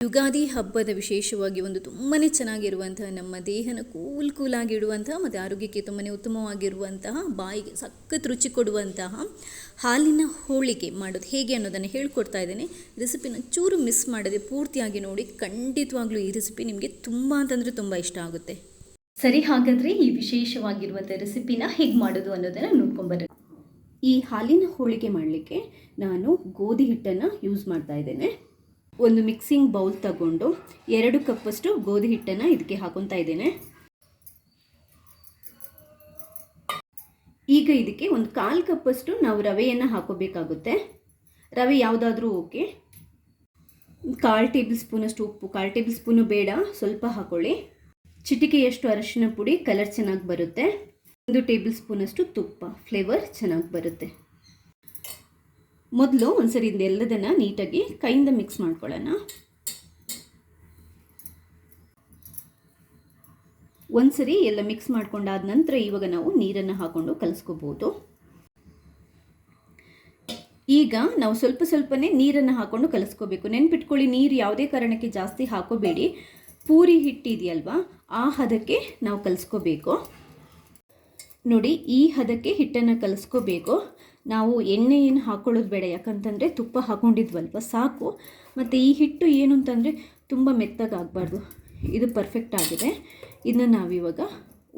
ಯುಗಾದಿ ಹಬ್ಬದ ವಿಶೇಷವಾಗಿ ಒಂದು ತುಂಬಾ ಚೆನ್ನಾಗಿರುವಂತಹ ನಮ್ಮ ದೇಹನ ಕೂಲಾಗಿಡುವಂತಹ ಮತ್ತು ಆರೋಗ್ಯಕ್ಕೆ ತುಂಬಾ ಉತ್ತಮವಾಗಿರುವಂತಹ ಬಾಯಿಗೆ ಸಖತ್ ರುಚಿ ಕೊಡುವಂತಹ ಹಾಲಿನ ಹೋಳಿಗೆ ಮಾಡೋದು ಹೇಗೆ ಅನ್ನೋದನ್ನು ಹೇಳ್ಕೊಡ್ತಾ ಇದ್ದೇನೆ. ರೆಸಿಪಿನ ಚೂರು ಮಿಸ್ ಮಾಡದೆ ಪೂರ್ತಿಯಾಗಿ ನೋಡಿ. ಖಂಡಿತವಾಗ್ಲೂ ಈ ರೆಸಿಪಿ ನಿಮಗೆ ತುಂಬ ಅಂತಂದರೆ ತುಂಬ ಇಷ್ಟ ಆಗುತ್ತೆ. ಸರಿ, ಹಾಗಾದರೆ ಈ ವಿಶೇಷವಾಗಿರುವಂಥ ರೆಸಿಪಿನ ಹೇಗೆ ಮಾಡೋದು ಅನ್ನೋದನ್ನು ನೋಡ್ಕೊಂಬರೋಣ. ಈ ಹಾಲಿನ ಹೋಳಿಗೆ ಮಾಡಲಿಕ್ಕೆ ನಾನು ಗೋಧಿ ಹಿಟ್ಟನ್ನು ಯೂಸ್ ಮಾಡ್ತಾ ಇದ್ದೇನೆ. ಒಂದು ಮಿಕ್ಸಿಂಗ್ ಬೌಲ್ ತಗೊಂಡು 2 ಕಪ್ಪಷ್ಟು ಗೋಧಿ ಹಿಟ್ಟನ್ನು ಇದಕ್ಕೆ ಹಾಕೊತಾ ಇದ್ದೇನೆ. ಈಗ ಇದಕ್ಕೆ ಒಂದು 1/4 ಕಪ್ಪಷ್ಟು ನಾವು ರವೆಯನ್ನು ಹಾಕೋಬೇಕಾಗುತ್ತೆ. ರವೆ ಯಾವುದಾದ್ರೂ ಓಕೆ. 1/4 ಟೇಬಲ್ ಸ್ಪೂನಷ್ಟು ಉಪ್ಪು, 1/4 ಟೇಬಲ್ ಸ್ಪೂನು ಬೇಡ, ಸ್ವಲ್ಪ ಹಾಕೊಳ್ಳಿ. ಚಿಟಿಕೆಯಷ್ಟು ಅರಿಶಿನ ಪುಡಿ, ಕಲರ್ ಚೆನ್ನಾಗಿ ಬರುತ್ತೆ. 1 ಟೇಬಲ್ ಸ್ಪೂನಷ್ಟು ತುಪ್ಪ, ಫ್ಲೇವರ್ ಚೆನ್ನಾಗಿ ಬರುತ್ತೆ. ಮೊದಲು ಒಂದ್ಸರಿ ಇದೆಲ್ಲದನ್ನು ನೀಟಾಗಿ ಕೈಯಿಂದ ಮಿಕ್ಸ್ ಮಾಡ್ಕೊಳ್ಳೋಣ. ಒಂದ್ಸರಿ ಎಲ್ಲ ಮಿಕ್ಸ್ ಮಾಡ್ಕೊಂಡಾದ ನಂತರ ಇವಾಗ ನಾವು ನೀರನ್ನು ಹಾಕೊಂಡು ಕಲಿಸ್ಕೋಬೋದು. ಈಗ ನಾವು ಸ್ವಲ್ಪನೇ ನೀರನ್ನು ಹಾಕೊಂಡು ಕಲಿಸ್ಕೋಬೇಕು. ನೆನ್ಪಿಟ್ಕೊಳ್ಳಿ, ನೀರು ಯಾವುದೇ ಕಾರಣಕ್ಕೆ ಜಾಸ್ತಿ ಹಾಕೋಬೇಡಿ. ಪೂರಿ ಹಿಟ್ಟಿದೆಯಲ್ವಾ, ಆ ಹದಕ್ಕೆ ನಾವು ಕಲಿಸ್ಕೋಬೇಕು. ನೋಡಿ, ಈ ಹದಕ್ಕೆ ಹಿಟ್ಟನ್ನು ಕಲಿಸ್ಕೋಬೇಕು. ನಾವು ಎಣ್ಣೆ ಏನು ಹಾಕೊಳ್ಳೋದು ಬೇಡ, ಯಾಕಂತಂದರೆ ತುಪ್ಪ ಹಾಕೊಂಡಿದ್ವಲ್ವ, ಸಾಕು. ಮತ್ತು ಈ ಹಿಟ್ಟು ಏನು ಅಂತಂದರೆ ತುಂಬ ಮೆತ್ತಗಾಗಬಾರ್ದು. ಇದು ಪರ್ಫೆಕ್ಟ್ ಆಗಿದೆ. ಇದನ್ನು ನಾವಿವಾಗ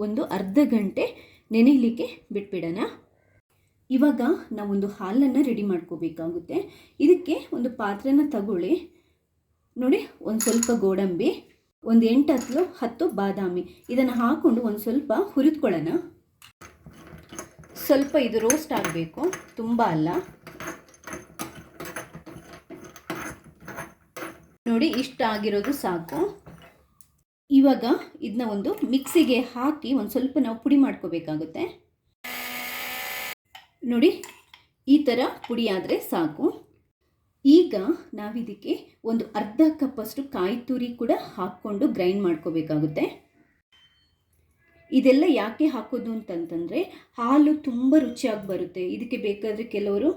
ಒಂದು ಅರ್ಧ ಗಂಟೆ ನೆನೆಯಲಿಕ್ಕೆ ಬಿಟ್ಬಿಡೋಣ. ಇವಾಗ ನಾವೊಂದು ಹಾಲನ್ನು ರೆಡಿ ಮಾಡ್ಕೋಬೇಕಾಗುತ್ತೆ. ಇದಕ್ಕೆ ಒಂದು ಪಾತ್ರೆನ ತಗೊಳ್ಳಿ. ನೋಡಿ, ಒಂದು ಸ್ವಲ್ಪ ಗೋಡಂಬಿ, ಒಂದು 8-10 ಬಾದಾಮಿ, ಇದನ್ನು ಹಾಕ್ಕೊಂಡು ಒಂದು ಸ್ವಲ್ಪ ಹುರಿದ್ಕೊಳ್ಳೋಣ. ಸ್ವಲ್ಪ ಇದು ರೋಸ್ಟ್ ಆಗಬೇಕು, ತುಂಬ ಅಲ್ಲ. ನೋಡಿ, ಇಷ್ಟ ಆಗಿರೋದು ಸಾಕು. ಇವಾಗ ಇದನ್ನ ಒಂದು ಮಿಕ್ಸಿಗೆ ಹಾಕಿ ಒಂದು ಸ್ವಲ್ಪ ನಾವು ಪುಡಿ ಮಾಡ್ಕೋಬೇಕಾಗುತ್ತೆ. ನೋಡಿ, ಈ ಥರ ಪುಡಿ ಆದರೆ ಸಾಕು. ಈಗ ನಾವಿದಕ್ಕೆ ಒಂದು ಅರ್ಧ ಕಪ್ಪಷ್ಟು ಕಾಯಿ ತುರಿ ಕೂಡ ಹಾಕ್ಕೊಂಡು ಗ್ರೈಂಡ್ ಮಾಡ್ಕೋಬೇಕಾಗುತ್ತೆ. ಇದೆಲ್ಲ ಯಾಕೆ ಹಾಕೋದು ಅಂತಂತಂದರೆ ಹಾಲು ತುಂಬ ರುಚಿಯಾಗಿ ಬರುತ್ತೆ. ಇದಕ್ಕೆ ಬೇಕಾದರೆ ಕೆಲವರು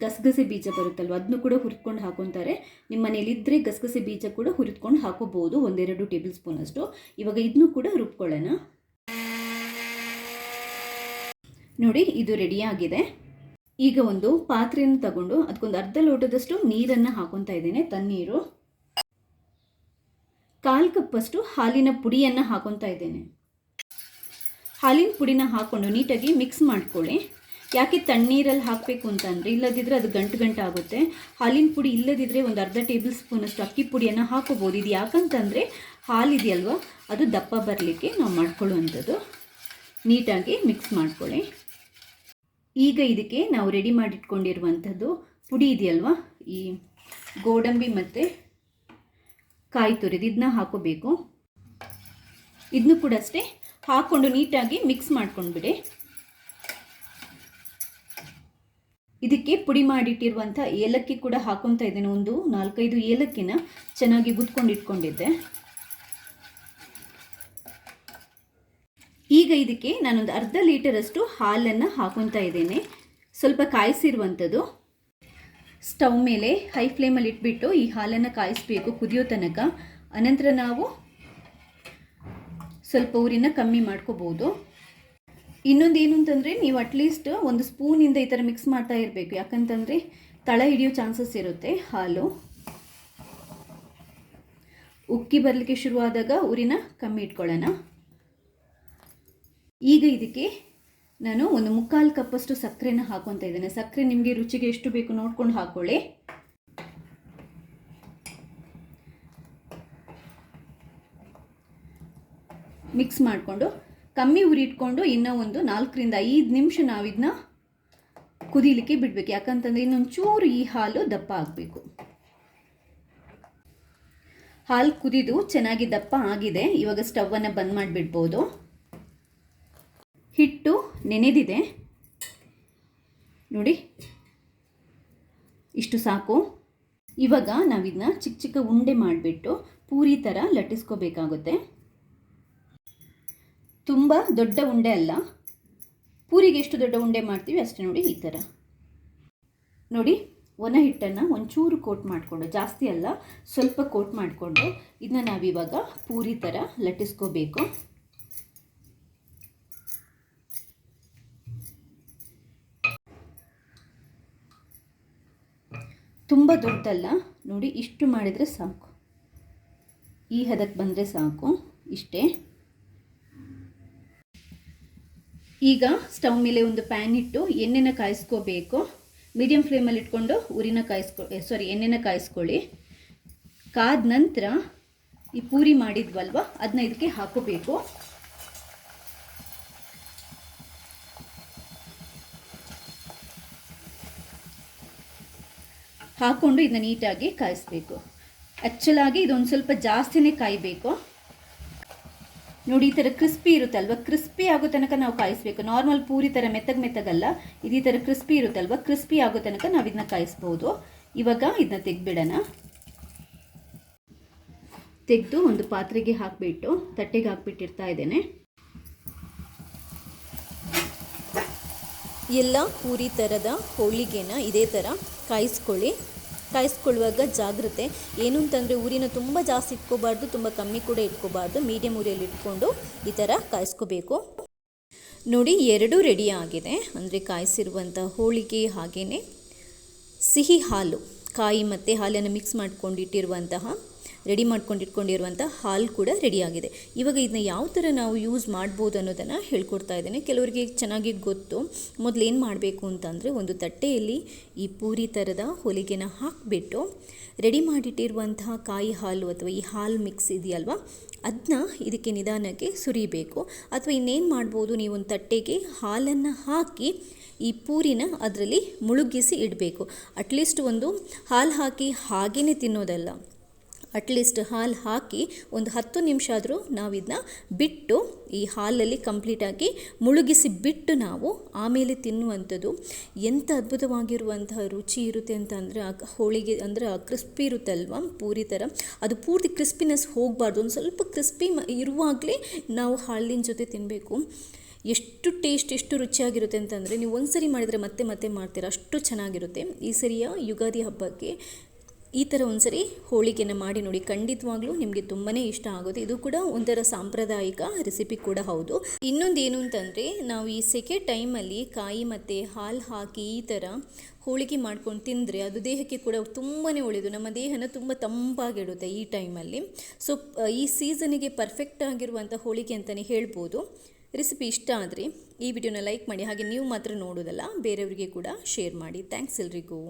ಗಸಗಸೆ ಬೀಜ ಬರುತ್ತಲ್ವ, ಅದನ್ನು ಕೂಡ ಹುರಿದ್ಕೊಂಡು ಹಾಕೊತಾರೆ. ನಿಮ್ಮ ಮನೇಲಿದ್ದರೆ ಗಸಗಸೆ ಬೀಜ ಕೂಡ ಹುರಿದ್ಕೊಂಡು ಹಾಕೋಬೋದು, 1-2 ಟೇಬಲ್ ಸ್ಪೂನಷ್ಟು. ಇವಾಗ ಇದನ್ನು ಕೂಡ ರುಬ್ಕೊಳ್ಳೋಣ. ನೋಡಿ, ಇದು ರೆಡಿಯಾಗಿದೆ. ಈಗ ಒಂದು ಪಾತ್ರೆಯನ್ನು ತಗೊಂಡು ಅದಕ್ಕೊಂದು ಅರ್ಧ ಲೋಟದಷ್ಟು ನೀರನ್ನು ಹಾಕೊತಾ ಇದ್ದೇನೆ, ತಣ್ಣೀರು. 1/4 ಕಪ್ಪಷ್ಟು ಹಾಲಿನ ಪುಡಿಯನ್ನು ಹಾಕೊತಾ ಇದ್ದೇನೆ. ಹಾಲಿನ ಪುಡಿನ ಹಾಕ್ಕೊಂಡು ನೀಟಾಗಿ ಮಿಕ್ಸ್ ಮಾಡ್ಕೊಳ್ಳಿ. ಯಾಕೆ ತಣ್ಣೀರಲ್ಲಿ ಹಾಕಬೇಕು ಅಂತಂದರೆ, ಇಲ್ಲದಿದ್ದರೆ ಅದು ಗಂಟು ಆಗುತ್ತೆ. ಹಾಲಿನ ಪುಡಿ ಇಲ್ಲದಿದ್ದರೆ ಒಂದು ಅರ್ಧ ಟೇಬಲ್ ಸ್ಪೂನಷ್ಟು ಅಕ್ಕಿ ಪುಡಿಯನ್ನು ಹಾಕೋಬೋದು. ಇದು ಯಾಕಂತಂದರೆ ಹಾಲಿದೆಯಲ್ವ, ಅದು ದಪ್ಪ ಬರಲಿಕ್ಕೆ ನಾವು ಮಾಡ್ಕೊಳ್ಳುವಂಥದ್ದು. ನೀಟಾಗಿ ಮಿಕ್ಸ್ ಮಾಡ್ಕೊಳ್ಳಿ. ಈಗ ಇದಕ್ಕೆ ನಾವು ರೆಡಿ ಮಾಡಿಟ್ಕೊಂಡಿರುವಂಥದ್ದು ಪುಡಿ ಇದೆಯಲ್ವ, ಈ ಗೋಡಂಬಿ ಮತ್ತು ಕಾಯಿ ತುರಿದು ಇದನ್ನ ಹಾಕೋಬೇಕು. ಇದನ್ನು ಕೂಡ ಅಷ್ಟೇ ಹಾಕ್ಕೊಂಡು ನೀಟಾಗಿ ಮಿಕ್ಸ್ ಮಾಡ್ಕೊಂಡ್ಬಿಡಿ. ಇದಕ್ಕೆ ಪುಡಿ ಮಾಡಿಟ್ಟಿರುವಂಥ ಏಲಕ್ಕಿ ಕೂಡ ಹಾಕೊತಾ ಇದ್ದೇನೆ. ಒಂದು 4-5 ಏಲಕ್ಕಿನ ಚೆನ್ನಾಗಿ ಗುದ್ಕೊಂಡು ಇಟ್ಕೊಂಡಿದ್ದೆ. ಈಗ ಇದಕ್ಕೆ ನಾನೊಂದು ಅರ್ಧ ಲೀಟರಷ್ಟು ಹಾಲನ್ನು ಹಾಕೊತಾ ಇದ್ದೇನೆ. ಸ್ವಲ್ಪ ಕಾಯಿಸಿರುವಂಥದ್ದು. ಸ್ಟವ್ ಮೇಲೆ ಹೈ ಫ್ಲೇಮಲ್ಲಿ ಇಟ್ಬಿಟ್ಟು ಈ ಹಾಲನ್ನು ಕಾಯಿಸಬೇಕು ಕುದಿಯೋ ತನಕ. ಅನಂತರ ನಾವು ಸ್ವಲ್ಪ ಊರಿನ ಕಮ್ಮಿ ಮಾಡ್ಕೋಬೋದು. ಇನ್ನೊಂದು ಏನು ಅಂತಂದರೆ, ನೀವು ಅಟ್ಲೀಸ್ಟ್ 1 ಸ್ಪೂನಿಂದ ಈ ಥರ ಮಿಕ್ಸ್ ಮಾಡ್ತಾ ಇರಬೇಕು. ಯಾಕಂತಂದರೆ ತಳ ಹಿಡಿಯೋ ಚಾನ್ಸಸ್ ಇರುತ್ತೆ. ಹಾಲು ಉಕ್ಕಿ ಬರಲಿಕ್ಕೆ ಶುರುವಾದಾಗ ಊರಿನ ಕಮ್ಮಿ ಇಟ್ಕೊಳ್ಳೋಣ. ಈಗ ಇದಕ್ಕೆ ನಾನು ಒಂದು 3/4 ಕಪ್ಪಷ್ಟು ಸಕ್ಕರೆನ ಹಾಕೊತಾ ಇದ್ದೇನೆ. ಸಕ್ಕರೆ ನಿಮಗೆ ರುಚಿಗೆ ಎಷ್ಟು ಬೇಕು ನೋಡ್ಕೊಂಡು ಹಾಕ್ಕೊಳ್ಳಿ. ಮಿಕ್ಸ್ ಮಾಡಿಕೊಂಡು ಕಮ್ಮಿ ಉರಿ ಇಟ್ಕೊಂಡು ಇನ್ನೂ ಒಂದು 4-5 ನಿಮಿಷ ನಾವು ಇದನ್ನ ಕುದೀಲಿಕ್ಕೆ ಬಿಡಬೇಕು. ಯಾಕಂತಂದರೆ ಇನ್ನೊಂದು ಚೂರು ಈ ಹಾಲು ದಪ್ಪ ಆಗಬೇಕು. ಹಾಲು ಕುದಿದು ಚೆನ್ನಾಗಿ ದಪ್ಪ ಆಗಿದೆ. ಇವಾಗ ಸ್ಟವನ್ನು ಬಂದ್ ಮಾಡಿಬಿಡ್ಬೋದು. ಹಿಟ್ಟು ನೆನೆದಿದೆ ನೋಡಿ, ಇಷ್ಟು ಸಾಕು. ಇವಾಗ ನಾವಿದನ್ನ ಚಿಕ್ಕ ಉಂಡೆ ಮಾಡಿಬಿಟ್ಟು ಪೂರಿ ಥರ ಲಟ್ಟಿಸ್ಕೋಬೇಕಾಗುತ್ತೆ. ತುಂಬ ದೊಡ್ಡ ಉಂಡೆ ಅಲ್ಲ, ಪೂರಿಗೆ ಎಷ್ಟು ದೊಡ್ಡ ಉಂಡೆ ಮಾಡ್ತೀವಿ ಅಷ್ಟೇ. ನೋಡಿ, ಈ ಥರ ನೋಡಿ, ಒಣ ಹಿಟ್ಟನ್ನು ಒಂಚೂರು ಕೋಟ್ ಮಾಡಿಕೊಂಡು, ಜಾಸ್ತಿ ಅಲ್ಲ ಸ್ವಲ್ಪ ಕೋಟ್ ಮಾಡಿಕೊಂಡು ಇದನ್ನ ನಾವಿವಾಗ ಪೂರಿ ಥರ ಲಟ್ಟಿಸ್ಕೋಬೇಕು. ತುಂಬ ದೊಡ್ಡದಲ್ಲ ನೋಡಿ, ಇಷ್ಟು ಮಾಡಿದರೆ ಸಾಕು. ಈ ಹದಕ್ಕೆ ಬಂದರೆ ಸಾಕು, ಇಷ್ಟೇ. ಈಗ ಸ್ಟವ್ ಮೇಲೆ ಒಂದು ಪ್ಯಾನ್ ಇಟ್ಟು ಎಣ್ಣೆನ ಕಾಯಿಸ್ಕೋಬೇಕು. ಮೀಡಿಯಮ್ ಫ್ಲೇಮಲ್ಲಿ ಇಟ್ಕೊಂಡು ಎಣ್ಣೆನ ಕಾಯಿಸ್ಕೊಳ್ಳಿ. ಕಾದ ನಂತರ ಈ ಪೂರಿ ಮಾಡಿದ್ವಲ್ವ ಅದನ್ನ ಇದಕ್ಕೆ ಹಾಕೋಬೇಕು. ಹಾಕ್ಕೊಂಡು ಇದನ್ನ ನೀಟಾಗಿ ಕಾಯಿಸ್ಬೇಕು. ಆ್ಯಕ್ಚುಲಾಗಿ ಇದೊಂದು ಸ್ವಲ್ಪ ಜಾಸ್ತಿನೇ ಕಾಯಬೇಕು ನೋಡಿ. ಈ ಥರ ಕ್ರಿಸ್ಪಿ ಇರುತ್ತಲ್ವ, ಕ್ರಿಸ್ಪಿ ಆಗೋ ತನಕ ನಾವು ಕಾಯಿಸ್ಬೇಕು. ನಾರ್ಮಲ್ ಪೂರಿ ಥರ ಮೆತ್ತಗಲ್ಲ, ಇದು ಈ ಥರ ಕ್ರಿಸ್ಪಿ ಇರುತ್ತಲ್ವ, ಕ್ರಿಸ್ಪಿ ಆಗೋ ತನಕ ನಾವು ಇದನ್ನ ಕಾಯಿಸ್ಬೋದು. ಇವಾಗ ಇದನ್ನ ತೆಗೆದ್ಬಿಡೋಣ. ತೆಗೆದು ಒಂದು ಪಾತ್ರೆಗೆ ಹಾಕಿಬಿಟ್ಟು ತಟ್ಟೆಗೆ ಹಾಕ್ಬಿಟ್ಟಿರ್ತಾ ಇದ್ದೇನೆ. ಎಲ್ಲ ಪೂರಿ ಥರದ ಹೋಳಿಗೆನ ಇದೇ ಥರ ಕಾಯಿಸ್ಕೊಳ್ಳುವಾಗ ಜಾಗ್ರತೆ ಏನು ಅಂತಂದರೆ ಊರಿನ ತುಂಬ ಜಾಸ್ತಿ ಇಟ್ಕೋಬಾರ್ದು, ತುಂಬ ಕಮ್ಮಿ ಕೂಡ ಇಟ್ಕೋಬಾರ್ದು. ಮೀಡಿಯಮ್ ಉರಿಯಲ್ಲಿ ಇಟ್ಕೊಂಡು ಈ ಥರ ಕಾಯಿಸ್ಕೋಬೇಕು. ನೋಡಿ, ಎರಡೂ ರೆಡಿ ಆಗಿದೆ. ಅಂದರೆ ಕಾಯಿಸಿರುವಂಥ ಹೋಳಿಗೆ ಹಾಗೆಯೇ ಸಿಹಿ ಹಾಲು, ಕಾಯಿ ಮತ್ತು ಹಾಲನ್ನು ಮಿಕ್ಸ್ ರೆಡಿ ಮಾಡ್ಕೊಂಡಿಟ್ಕೊಂಡಿರುವಂಥ ಹಾಲು ಕೂಡ ರೆಡಿಯಾಗಿದೆ. ಇವಾಗ ಇದನ್ನ ಯಾವ ಥರ ನಾವು ಯೂಸ್ ಮಾಡ್ಬೋದು ಅನ್ನೋದನ್ನು ಹೇಳ್ಕೊಡ್ತಾ ಇದ್ದೇನೆ. ಕೆಲವರಿಗೆ ಚೆನ್ನಾಗಿ ಗೊತ್ತು. ಮೊದಲು ಏನು ಮಾಡಬೇಕು ಅಂತಂದರೆ, ಒಂದು ತಟ್ಟೆಯಲ್ಲಿ ಈ ಪೂರಿ ಥರದ ಹೋಳಿಗೆನ ಹಾಕಿಬಿಟ್ಟು ರೆಡಿ ಮಾಡಿಟ್ಟಿರುವಂತಹ ಕಾಯಿ ಹಾಲು ಅಥವಾ ಈ ಹಾಲು ಮಿಕ್ಸ್ ಇದೆಯಲ್ವ ಅದನ್ನ ಇದಕ್ಕೆ ನಿಧಾನಕ್ಕೆ ಸುರಿಬೇಕು. ಅಥವಾ ಇನ್ನೇನು ಮಾಡ್ಬೋದು, ನೀವು ಒಂದು ತಟ್ಟೆಗೆ ಹಾಲನ್ನು ಹಾಕಿ ಈ ಪೂರಿನ ಅದರಲ್ಲಿ ಮುಳುಗಿಸಿ ಇಡಬೇಕು. ಅಟ್ಲೀಸ್ಟ್ ಒಂದು ಹಾಲು ಹಾಕಿ ಹಾಗೇ ತಿನ್ನೋದಲ್ಲ, ಅಟ್ಲೀಸ್ಟ್ ಹಾಲು ಹಾಕಿ ಒಂದು 10 ನಿಮಿಷ ಆದರೂ ನಾವು ಇದನ್ನ ಬಿಟ್ಟು ಈ ಹಾಲಲ್ಲಿ ಕಂಪ್ಲೀಟಾಗಿ ಮುಳುಗಿಸಿ ಬಿಟ್ಟು ನಾವು ಆಮೇಲೆ ತಿನ್ನುವಂಥದ್ದು ಎಂಥ ಅದ್ಭುತವಾಗಿರುವಂತಹ ರುಚಿ ಇರುತ್ತೆ ಅಂತಂದರೆ, ಆ ಹೋಳಿಗೆ ಅಂದರೆ ಆ ಕ್ರಿಸ್ಪಿ ಇರುತ್ತಲ್ವ ಪೂರಿ ಥರ, ಅದು ಪೂರ್ತಿ ಕ್ರಿಸ್ಪಿನೆಸ್ ಹೋಗಬಾರ್ದು. ಒಂದು ಸ್ವಲ್ಪ ಕ್ರಿಸ್ಪಿ ಇರುವಾಗಲೇ ನಾವು ಹಾಲಿನ ಜೊತೆ ತಿನ್ನಬೇಕು. ಎಷ್ಟು ರುಚಿಯಾಗಿರುತ್ತೆ ಅಂತಂದರೆ, ನೀವು ಒಂದು ಸರಿ ಮಾಡಿದರೆ ಮತ್ತೆ ಮತ್ತೆ ಮಾಡ್ತೀರಾ, ಅಷ್ಟು ಚೆನ್ನಾಗಿರುತ್ತೆ. ಈ ಸರಿಯ ಯುಗಾದಿ ಹಬ್ಬಕ್ಕೆ ಈ ಥರ ಒಂದ್ಸರಿ ಹೋಳಿಗೆನ ಮಾಡಿ ನೋಡಿ, ಖಂಡಿತವಾಗ್ಲೂ ನಿಮಗೆ ತುಂಬಾ ಇಷ್ಟ ಆಗುತ್ತೆ. ಇದು ಕೂಡ ಒಂಥರ ಸಾಂಪ್ರದಾಯಿಕ ರೆಸಿಪಿ ಕೂಡ ಹೌದು. ಇನ್ನೊಂದು ಏನು ಅಂತಂದರೆ, ನಾವು ಈ ಸೆಕೆ ಟೈಮಲ್ಲಿ ಕಾಯಿ ಮತ್ತು ಹಾಲು ಹಾಕಿ ಈ ಥರ ಹೋಳಿಗೆ ಮಾಡ್ಕೊಂಡು ತಿಂದರೆ ಅದು ದೇಹಕ್ಕೆ ಕೂಡ ತುಂಬಾ ಒಳ್ಳೆಯದು. ನಮ್ಮ ದೇಹನ ತುಂಬ ತಂಪಾಗಿಡುತ್ತೆ ಈ ಟೈಮಲ್ಲಿ. ಸೊ ಈ ಸೀಸನಿಗೆ ಪರ್ಫೆಕ್ಟ್ ಆಗಿರುವಂಥ ಹೋಳಿಗೆ ಅಂತಲೇ ಹೇಳ್ಬೋದು. ರೆಸಿಪಿ ಇಷ್ಟ ಆದರೆ ಈ ವಿಡಿಯೋನ ಲೈಕ್ ಮಾಡಿ, ಹಾಗೆ ನೀವು ಮಾತ್ರ ನೋಡೋದಲ್ಲ ಬೇರೆಯವರಿಗೆ ಕೂಡ ಶೇರ್ ಮಾಡಿ. ಥ್ಯಾಂಕ್ಸ್ ಎಲ್ರಿಗೂ.